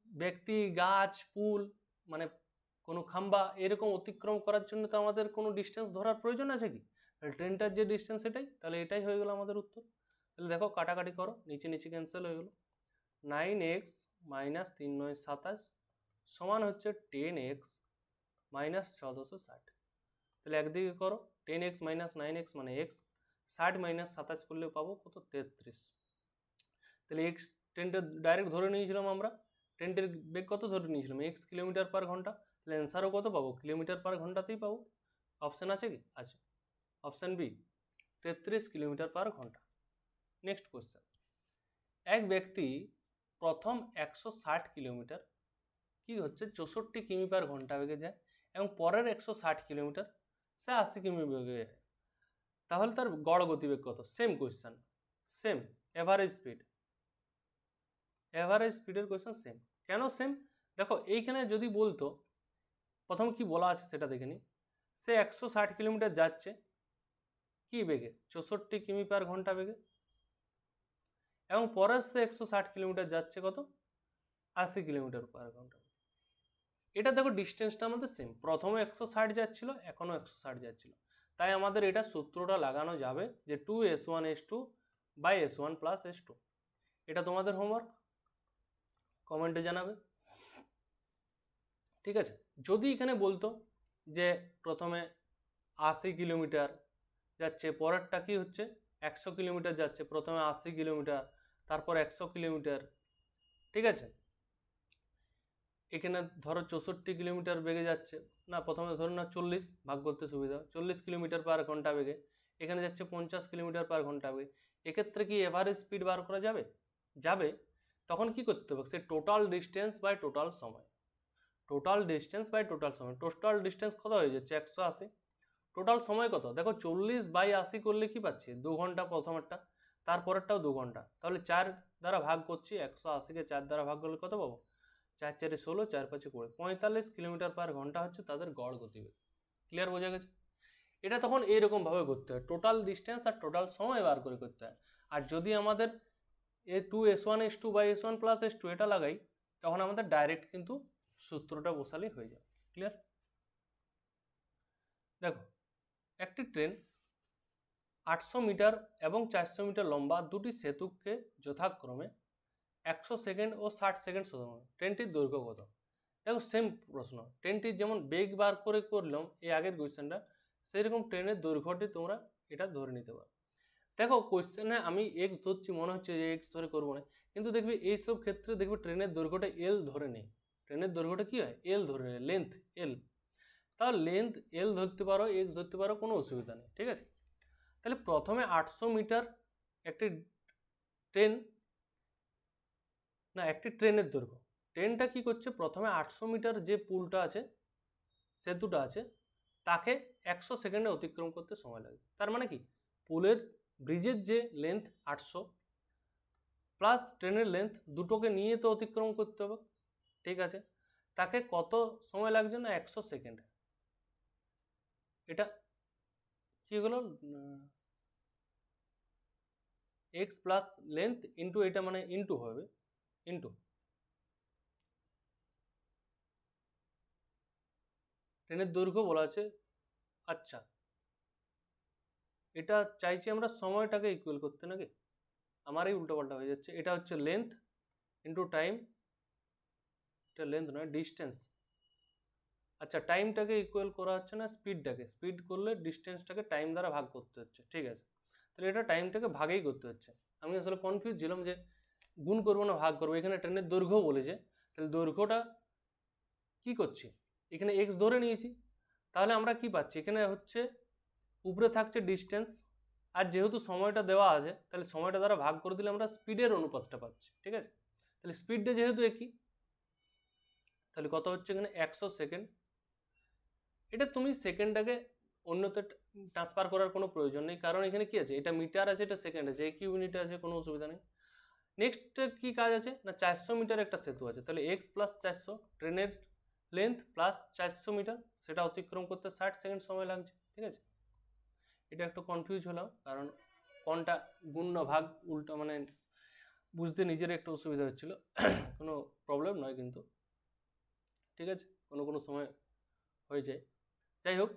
ব্যক্তি গাছ পুল মানে কোনো খাম্বা এরকম অতিক্রম করার জন্য তো আমাদের কোনো ডিস্টেন্স ধরার প্রয়োজন আছে কি, তাহলে ট্রেনটার যে ডিস্টেন্স এটাই, তাহলে এটাই হয়ে গেল আমাদের উত্তর। তাহলে দেখো কাটাকাটি করো, নিচে নিচে ক্যান্সেল হয়ে গেল, 9x - 3 9 27 সমান হচ্ছে 10x - 1460। তাহলে একদিকে করো 10x - 9x মানে এক্স, 60 - 27 করলে পাবো কত 33। তাহলে এক্স ট্রেনটা ডাইরেক্ট ধরে নিয়েছিলাম আমরা, ট্রেনটির বেগ কত ধরে নিয়েছিলাম এক্স কিলোমিটার পার ঘন্টা, তাহলে অ্যান্সারও কত পাবো কিলোমিটার পার ঘন্টাতেই পাবো। অপশান আছে কি, আছে, অপশান বি 33 কিলোমিটার পার ঘন্টা। নেক্সট কোয়েশ্চেন, এক ব্যক্তি প্রথম 160 কিলোমিটার কি হচ্ছে 64 কিমি পার ঘন্টা বেগে যায় এবং পরের 160 কিলোমিটার সে 80 কিমি বেগে যায়, তাহলে তার গড় গতিবেগ কত? সেম কোয়েশ্চেন, সেম এভারেজ স্পিডের কোয়েশ্চেন সেম। কেন সেম? দেখো এইখানে যদি বলতো, প্রথম কি বলা আছে সেটা দেখে নি। সে 160 কিলোমিটার যাচ্ছে কি বেগে? 64 কিমি পার ঘন্টা বেগে, এবং পরে সে 160 কিলোমিটার যাচ্ছে কত? 80 কিলোমিটার পার ঘন্টা। এটা দেখো ডিস্টেন্সটা আমাদের সেম, প্রথমে 160 যাচ্ছিল, এখনও 160 যাচ্ছিল, তাই আমাদের এটা সূত্রটা লাগানো যাবে যে 2s1s2 by s1 plus s2। এটা তোমাদের হোমওয়ার্ক, কমেন্টে জানাবে। ঠিক আছে, যদি এখানে বলতো যে প্রথমে 80 কিলোমিটার যাচ্ছে, পরেরটা কি হচ্ছে 100 কিলোমিটার যাচ্ছে, প্রথমে 80 কিলোমিটার তারপর 100 কিলোমিটার, ঠিক আছে, এখানে ধরো 64 কিলোমিটার বেগে যাচ্ছে, না প্রথমে ধরো না 40, ভাগ করতে সুবিধা, 40 কিলোমিটার পার ঘন্টা বেগে, এখানে যাচ্ছে 50 কিলোমিটার পার ঘন্টা বেগে, এক্ষেত্রে কি এভারেজ স্পিড বার করা যাবে? যাবে। তখন কি করতে হবে? সে টোটাল ডিস্টেন্স বাই টোটাল সময়, টোটাল ডিস্টেন্স বাই টোটাল সময়, টোটাল ডিস্টেন্স কত হয়ে যাচ্ছে 180, টোটাল সময় কত? দেখো 40 বাই 80 করলে কি পাচ্ছি? 2 ঘন্টা প্রথমেরটা, তারপরেরটাও 2 ঘন্টা, তাহলে 4 দ্বারা ভাগ করছি, 180কে 4 দ্বারা ভাগ করলে কত পাবো? 4 4 16, 4 5 20, 45 কিলোমিটার পার ঘন্টা হচ্ছে তাদের গড় গতিবেগ। ক্লিয়ার, বোঝা গেছে? এটা তখন এইরকমভাবে করতে হয়, টোটাল ডিস্টেন্স আর টোটাল সময় বার করে করতে হয়। আর যদি আমাদের s1 s2 by s1 plus s2 এটা লাগাই, তখন আমাদের ডাইরেক্ট কিন্তু সূত্রটা বসালেই হয়ে যাবে। ক্লিয়ার? দেখো, একটি ট্রেন 800 মিটার এবং 400 মিটার লম্বা দুটি সেতুকে যথাক্রমে 100 সেকেন্ড ও 60 সেকেন্ড সময়, ট্রেনটির দৈর্ঘ্য কত? দেখো সেম প্রশ্ন, ট্রেনটির যেমন বেগ বার করে করলাম এই আগের কোয়েশ্চেনটা, সেরকম ট্রেনের দৈর্ঘ্যটি তোমরা এটা ধরে নিতে পারো। দেখো কোয়েশ্চেনে আমি এক্স ধরছি, মনে হচ্ছে যে এক্স ধরে করবো না, কিন্তু দেখবি এইসব ক্ষেত্রে দেখবে ট্রেনের দৈর্ঘ্যটা এল ধরে নেই, ট্রেনের দৈর্ঘ্যটা কি হয়? এল ধরে নেই, লেন্থ এল, তাহলে লেন্থ এল ধরতে পারো, এক্স ধরতে পারো, কোনো অসুবিধা নেই। ঠিক আছে, তাহলে প্রথমে 800 মিটার একটি ট্রেন, না একটি ট্রেনের দৈর্ঘ্য, ট্রেনটা কি করছে? প্রথমে 800 মিটার যে পুলটা আছে, সেতুটা আছে, তাকে 100 সেকেন্ডে অতিক্রম করতে সময় লাগে। তার মানে কি, পুলের ব্রিজের যে লেন্থ 800 প্লাস ট্রেনের লেন্থ, দুটোকে নিয়ে তো অতিক্রম করতে হবে। ঠিক আছে, তাকে কত সময় লাগছে? না 100 সেকেন্ড। এটা কি হলো? এক্স প্লাস লেন্থ ইন্টু এটা, মানে ইন্টু হবে, ইন্টু ট্রেনের দৈর্ঘ্য বলা আছে। আচ্ছা, এটা চাইছি আমরা সময়টাকে ইকুয়াল করতে, নাকি আমারই উল্টোপাল্টা হয়ে যাচ্ছে। এটা হচ্ছে লেন্থ ইন্টু টাইম, এটা লেন্থ নয় ডিস্টেন্স। আচ্ছা, টাইমটাকে ইকুয়াল করা হচ্ছে না স্পিডটাকে, স্পিড করলে ডিস্টেন্সটাকে টাইম দ্বারা ভাগ করতে হচ্ছে। ঠিক আছে, তাহলে এটা টাইমটাকে ভাগেই করতে হচ্ছে। আমি আসলে কনফিউজ ছিলাম যে গুণ করবো না ভাগ করবো, এখানে ট্রেনের দৈর্ঘ্য বলেছে, তাহলে দৈর্ঘ্যটা কি করছি, এখানে এক্স ধরে নিয়েছি, তাহলে আমরা কি পাচ্ছি? এখানে হচ্ছে উপরে থাকছে ডিস্টেন্স, আর যেহেতু সময়টা দেওয়া আছে, তাহলে সময়টা দ্বারা ভাগ করে দিলে আমরা স্পিডের অনুপাতটা পাচ্ছি। ঠিক আছে, তাহলে স্পিডটা যেহেতু একই, তাহলে কত হচ্ছে এখানে 100 সেকেন্ড। এটা তুমি সেকেন্ডটাকে অন্যতে ট্রান্সফার করার কোনো প্রয়োজন নেই, কারণ এখানে কি আছে? এটা মিটার আছে, এটা সেকেন্ড আছে, একই ইউনিটে আছে, কোনো অসুবিধা নেই। নেক্সট কি কাজ আছে? না 400 মিটার একটা সেতু আছে, তাহলে এক্স প্লাস 400, ট্রেনের লেন্থ প্লাস 400 মিটার, সেটা অতিক্রম করতে 60 সেকেন্ড সময় লাগছে। ঠিক আছে, এটা একটু কনফিউজ হলাম, কারণ কোনটা গুণ না ভাগ উল্টা, মানে বুঝতে নিজের একটু অসুবিধা হচ্ছিল। কোনো প্রবলেম নয় কিন্তু, ঠিক আছে, কোনো কোনো সময় হয়ে যায়। যাই হোক,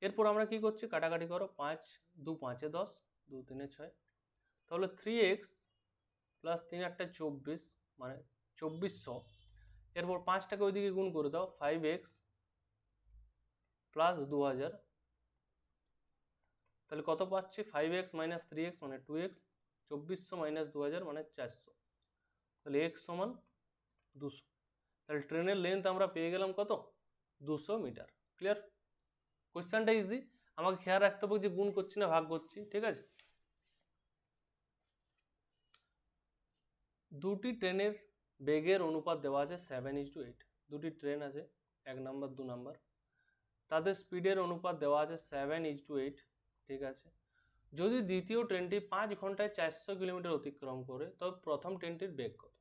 এরপর আমরা কি করছি? কাটাকাটি করো, 5 2 5 10, 2 3 6, তাহলে 3x প্লাস 3 8 24, মানে 2400। এরপর 5টাকে ওইদিকে গুণ করে দাও, 5x প্লাস 2000, তাহলে কত পাচ্ছি? 5x মাইনাস 3x মানে 2x, 2400 মাইনাস 2000 মানে 400, তাহলে x সমান 200। তাহলে ট্রেনের লেন্থ আমরা পেয়ে গেলাম কত? 200 মিটার। ক্লিয়ার? কোয়েশ্চেনটা ইজি, আমাকে খেয়াল রাখতে হবে যে গুণ করছি না ভাগ করছি। ঠিক আছে, দুটি ট্রেনের বেগের অনুপাত দেওয়া আছে 7:8। দুটি ট্রেন আছে, 1 নাম্বার 2 নাম্বার, তাদের স্পিডের অনুপাত দেওয়া আছে 7:8। ঠিক আছে, যদি দ্বিতীয় ট্রেনটি 5 ঘন্টায় 400 কিলোমিটার অতিক্রম করে তবে প্রথম ট্রেনটির বেগ কত?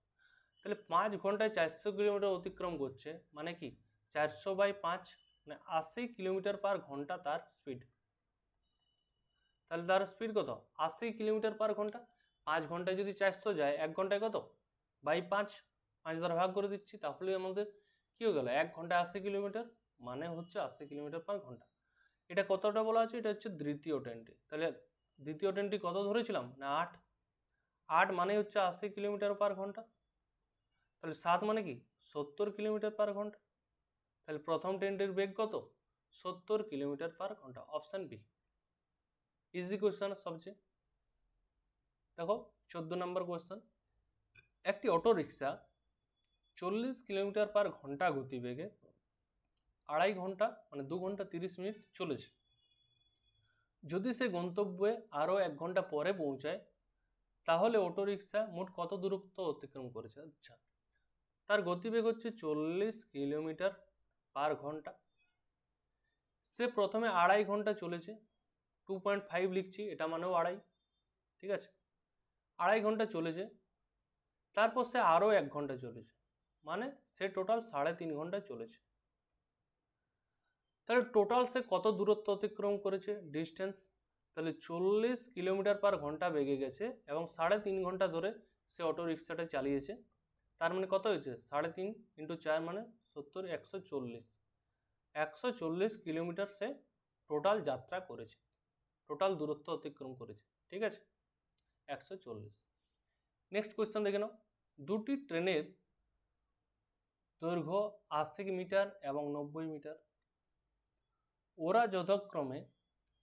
তাহলে 5 ঘন্টায় 400 কিলোমিটার অতিক্রম করছে মানে কি 400/5 মানে 80 কিলোমিটার পার ঘন্টা তার স্পিড। তাহলে তার স্পিড কত? 80 কিলোমিটার পার ঘন্টা। 5 ঘন্টায় যদি 400 যায় 1 ঘন্টায় কত? বাই 5, 5 দ্বারা ভাগ করে দিচ্ছি, তাহলে আমাদের কী হয়ে গেল? 1 ঘন্টায় 80 কিলোমিটার মানে হচ্ছে 80 কিলোমিটার পার ঘন্টা। এটা কতটা বলা আছে? এটা হচ্ছে দ্বিতীয় ট্রেনটি। তাহলে দ্বিতীয় ট্রেনটি কত ধরেছিলাম না 8, 8 মানে হচ্ছে 80 কিলোমিটার পার ঘন্টা। তাহলে 7 মানে কি 70 কিলোমিটার পার ঘন্টা। তাহলে প্রথম ট্রেনটির বেগ কত? 70 কিলোমিটার পার ঘন্টা। Option B. ইজি কোয়েশ্চেন সবচেয়ে। দেখো 14 নম্বর কোয়েশ্চেন। একটি অটো রিক্সা 40 কিলোমিটার পার ঘন্টা গতিবেগে 2.5 ঘন্টা মানে 2 ঘন্টা 30 মিনিট চলেছে। যদি সে গন্তব্যে আরও 1 ঘন্টা পরে পৌঁছায় তাহলে অটো রিক্সা মোট কত দূরত্ব অতিক্রম করেছে? আচ্ছা, তার গতিবেগ হচ্ছে 40 কিলোমিটার পার ঘন্টা। সে প্রথমে 2.5 ঘন্টা চলেছে, 2.5 লিখছি, এটা মানেও 2.5। ঠিক আছে, 2.5 ঘন্টা চলেছে, তারপর সে আরও 1 ঘন্টা চলেছে, মানে সে টোটাল 3.5 ঘন্টা চলেছে। তাহলে টোটাল সে কত দূরত্ব অতিক্রম করেছে? ডিস্টেন্স। তাহলে 40 কিলোমিটার পার ঘন্টা বেগে গেছে এবং 3.5 ঘন্টা ধরে সে অটো রিক্সাটা চালিয়েছে। তার মানে কত হয়েছে? 3.5 × 4 মানে 70, 140। 140 কিলোমিটার সে টোটাল যাত্রা করেছে, টোটাল দূরত্ব অতিক্রম করেছে। ঠিক আছে, 140। নেক্সট কোয়েশ্চেন দেখে নাও। দুটি ট্রেনের দৈর্ঘ্য 80 মিটার এবং 90 মিটার। ওরা যথাক্রমে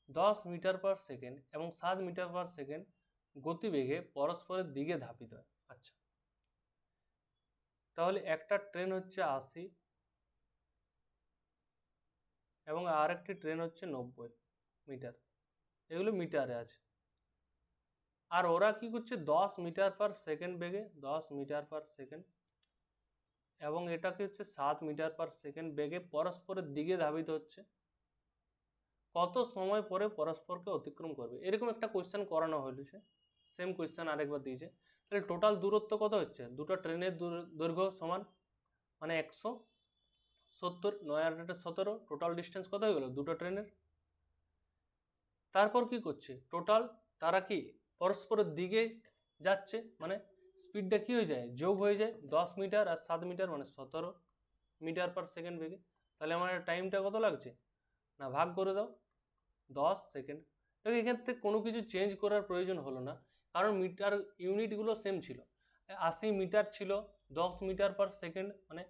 10 মিটার পার সেকেন্ড এবং 7 মিটার পার সেকেন্ড গতিবেগে পরস্পরের দিকে ধাবিত হয়। আচ্ছা, তাহলে একটা ট্রেন হচ্ছে 80 এবং আর একটি ট্রেন হচ্ছে 90 মিটার, এগুলো মিটারে আছে। আর ওরা কি করছে? 10 মিটার পার সেকেন্ড বেগে, 10 মিটার পার সেকেন্ড, এবং এটাকে হচ্ছে 7 মিটার পার সেকেন্ড বেগে পরস্পরের দিকে ধাবিত হচ্ছে। কত সময় পরে পরস্পরকে অতিক্রম করবে? এরকম একটা কোয়েশ্চেন করানো হয়েছে, সেম কোয়েশ্চেন আরেকবার দিয়েছে। তাহলে টোটাল দূরত্ব কত হচ্ছে? দুটো ট্রেনের দৈর্ঘ্য সমান মানে 170, 9 আর 8 17, টোটাল ডিস্টেন্স কত হয়ে গেল দুটো ট্রেনের। তারপর কি করছে? টোটাল তারা কি পরস্পরের দিকে যাচ্ছে, মানে স্পিডটা কি হয়ে যায়? যোগ হয়ে যায়। 10 মিটার আর 7 মিটার মানে 17 মিটার পার সেকেন্ড বেগে। তাহলে আমার টাইমটা কত লাগছে না ভাগ করে দাও 10 সেকেন্ড। দেখো এখান থেকে কোনো কিছু চেঞ্জ করার প্রয়োজন হলো না, কারণ মিটার ইউনিটগুলো সেম ছিল। 80 মিটার ছিল, 10 মিটার পার সেকেন্ড, মানে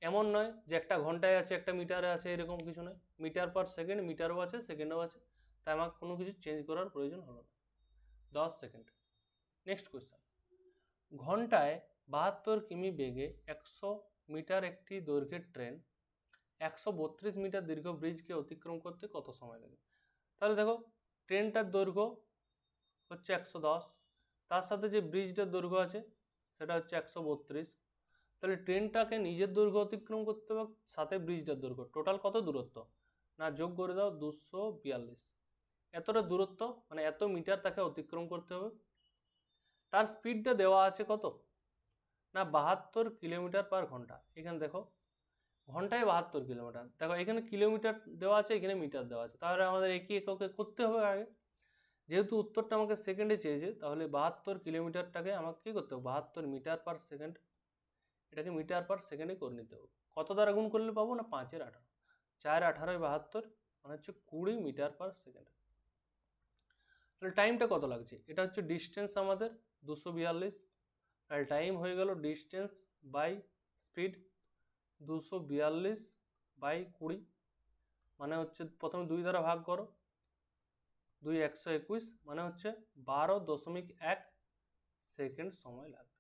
এমন নয় যে একটা ঘন্টায় আছে একটা মিটারে আছে, এরকম কিছু নয়। মিটার পার সেকেন্ড, মিটারও আছে সেকেন্ডও আছে, তাই আমাকে কোনো কিছু চেঞ্জ করার প্রয়োজন হলো না। 10 সেকেন্ড। Next question. ঘন্টায় 72 কিমি বেগে 100 মিটার একটি দৈর্ঘ্যের ট্রেন 132 মিটার দীর্ঘ ব্রিজকে অতিক্রম করতে কত সময় লাগে? তাহলে দেখো ট্রেনটার দৈর্ঘ্য হচ্ছে 110, তার সাথে যে ব্রিজটার দৈর্ঘ্য আছে সেটা হচ্ছে 132। তাহলে ট্রেনটাকে নিজের দৈর্ঘ্য অতিক্রম করতে হবে, সাথে ব্রিজটার দৈর্ঘ্য, টোটাল কত দূরত্ব না যোগ করে দাও 242। এতটা দূরত্ব মানে এত মিটার তাকে অতিক্রম করতে হবে। তার স্পিডটা দেওয়া আছে কত না 72 কিলোমিটার পার ঘন্টা। এখানে দেখো ঘন্টায় 72 কিলোমিটার, দেখো এখানে কিলোমিটার দেওয়া আছে, এখানে মিটার দেওয়া আছে, তাহলে আমাদের একই এককে করতে হবে আগে। যেহেতু উত্তরটা আমাকে সেকেন্ডে চেয়েছে, তাহলে 72 কিলোমিটারটাকে আমাকে কী করতে হবে? 72 মিটার পার সেকেন্ড, এটাকে মিটার পার সেকেন্ডে করে নিতে হবে। কত দ্বারা গুণ করলে পাবো না 5 এর 18, 4 18 72 মানে হচ্ছে 20 মিটার পার সেকেন্ড। তাহলে টাইমটা কত লাগছে? এটা হচ্ছে ডিস্টেন্স আমাদের 242, তাহলে টাইম হয়ে গেল ডিস্টেন্স বাই স্পিড 242/20, মানে হচ্ছে প্রথমে 2 দ্বারা ভাগ করো, 2 121 মানে হচ্ছে 12.1 সেকেন্ড সময় লাগবে।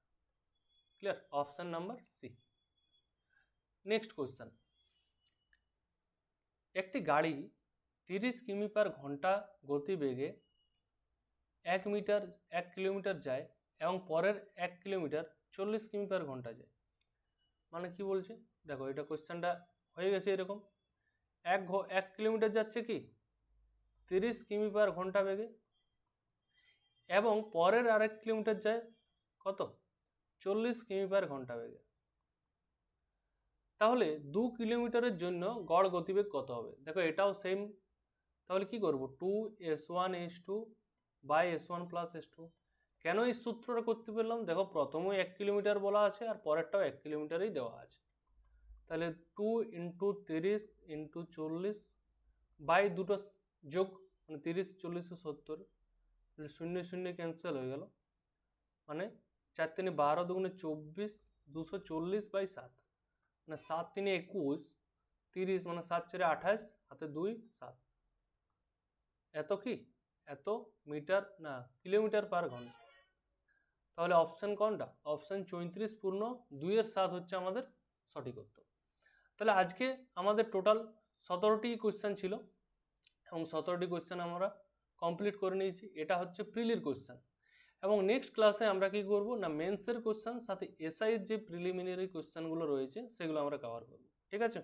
Clear? Option number C. Next question. একটি গাড়ি 30 কিমি পার ঘন্টা গতিবেগে 1 কিলোমিটার যায় এবং পরের 1 কিলোমিটার 40 কিমি পার ঘন্টা যায়। মানে কি বলছে? দেখো এটা কোয়েশ্চেনটা হয়ে গেছে এরকম। এক কিলোমিটার যাচ্ছে কি 30 কিমি পার ঘন্টা বেগে, এবং পরের আরেক কিলোমিটার যায় কত 40 কিমি পার ঘন্টা বেগে। তাহলে 2 কিলোমিটারের জন্য গড় গতিবেগ কত হবে? দেখো এটাও সেম, তাহলে কি করব 2s1s2 by s1 plus s2। কেন এই সূত্রটা করতে পারলাম? দেখো প্রথমেও 1 কিলোমিটার বলা আছে আর পরেরটাও 1 কিলোমিটারই দেওয়া আছে, তাহলে 2 ইন্টু 30 ইন্টু 40 বাই দুটো যোগ, মানে 30 40 70, শূন্য শূন্য ক্যান্সেল হয়ে গেল, মানে 4 3 12 2 24, 240 বাই 7, মানে 7 3 21, 30 মানে 7 4 28, হাতে 2 7, এত কি এত মিটার না কিলোমিটার পার ঘন্টা। তাহলে অপশান কোনটা? অপশান 34 পূর্ণ 2/7 হচ্ছে আমাদের সঠিক উত্তর। তাহলে আজকে আমাদের টোটাল 17টি কোয়েশ্চেন ছিল এবং 17টি কোয়েশ্চেন আমরা কমপ্লিট করে নিয়েছি। এটা হচ্ছে প্রিলির কোয়েশ্চেন, এবং নেক্সট ক্লাসে আমরা কি করব না মেন্সের কোয়েশ্চেন সাথে এসআইয়ের যে প্রিলিমিনারি কোয়েশ্চেনগুলো রয়েছে সেগুলো আমরা কভার করব, ঠিক আছে?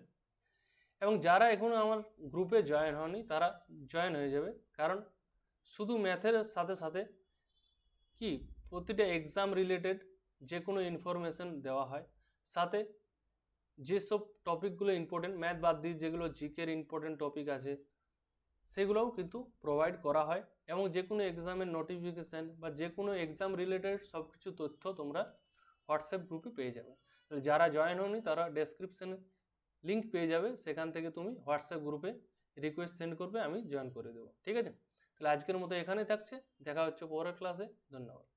এবং যারা এখনও আমার গ্রুপে জয়েন হয়নি তারা জয়েন হয়ে যাবে, কারণ শুধু ম্যাথের সাথে সাথে কি প্রতিটা এক্সাম রিলেটেড যে কোনো ইনফরমেশন দেওয়া হয়, সাথে যেসব টপিকগুলো ইম্পর্টেন্ট ম্যাথ বাদ দিয়ে যেগুলো জিকের ইম্পর্টেন্ট টপিক আছে সেগুলোও কিন্তু প্রোভাইড করা হয়, এবং যে কোনো এক্সামের নোটিফিকেশান বা যে কোনো এক্সাম রিলেটেড সব কিছু তথ্য তোমরা হোয়াটসঅ্যাপ গ্রুপে পেয়ে যাবে। তাহলে যারা জয়েন হওনি তারা ডেসক্রিপশানে লিঙ্ক পেয়ে যাবে, সেখান থেকে তুমি হোয়াটসঅ্যাপ গ্রুপে রিকোয়েস্ট সেন্ড করবে, আমি জয়েন করে দেবো, ঠিক আছে? তাহলে আজকের মতো এখানেই থাকছে, দেখা হচ্ছে পরের ক্লাসে, ধন্যবাদ।